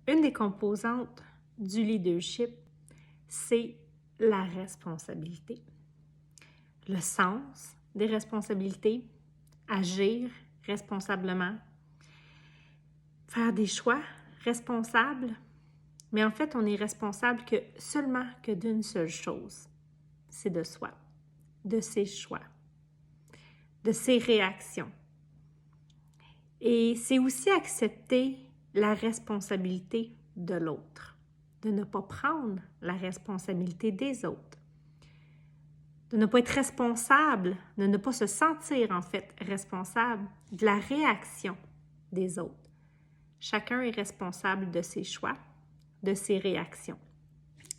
Une des composantes du leadership, c'est la responsabilité. Le sens des responsabilités, agir responsablement, faire des choix responsables, mais en fait, on est responsable seulement d'une seule chose, c'est de soi, de ses choix, de ses réactions. Et c'est aussi accepter la responsabilité de l'autre, de ne pas prendre la responsabilité des autres, de ne pas être responsable, de ne pas se sentir en fait responsable de la réaction des autres. Chacun est responsable de ses choix, de ses réactions.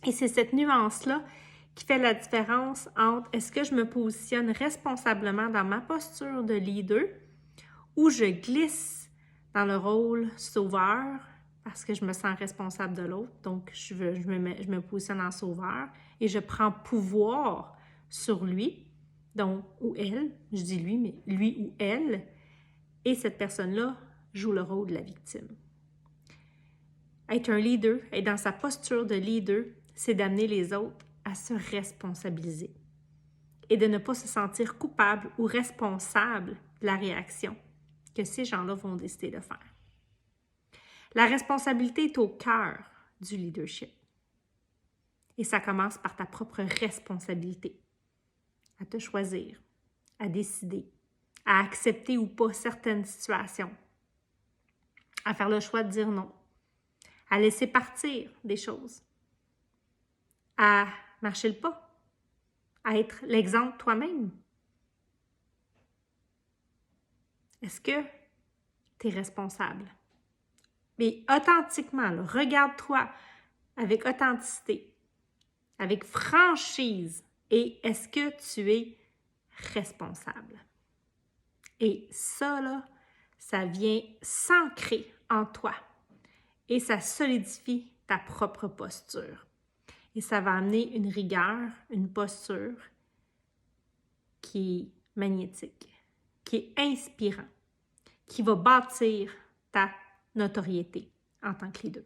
Et c'est cette nuance-là qui fait la différence entre est-ce que je me positionne responsablement dans ma posture de leader ou je glisse dans le rôle sauveur parce que je me sens responsable de l'autre, donc je me positionne en sauveur et je prends pouvoir sur lui, donc, ou elle, je dis lui, mais lui ou elle, et cette personne-là joue le rôle de la victime. Être un leader, être dans sa posture de leader, c'est d'amener les autres à se responsabiliser et de ne pas se sentir coupable ou responsable de la réaction que ces gens-là vont décider de faire. La responsabilité est au cœur du leadership. Et ça commence par ta propre responsabilité, à te choisir, à décider, à accepter ou pas certaines situations, à faire le choix de dire non, à laisser partir des choses, à marcher le pas, à être l'exemple toi-même. Est-ce que tu es responsable? Mais authentiquement, là, regarde-toi avec authenticité, avec franchise, et est-ce que tu es responsable? Et ça, là, ça vient s'ancrer en toi et ça solidifie ta propre posture. Et ça va amener une rigueur, une posture qui est magnétique, qui est inspirant, qui va bâtir ta notoriété en tant que leader.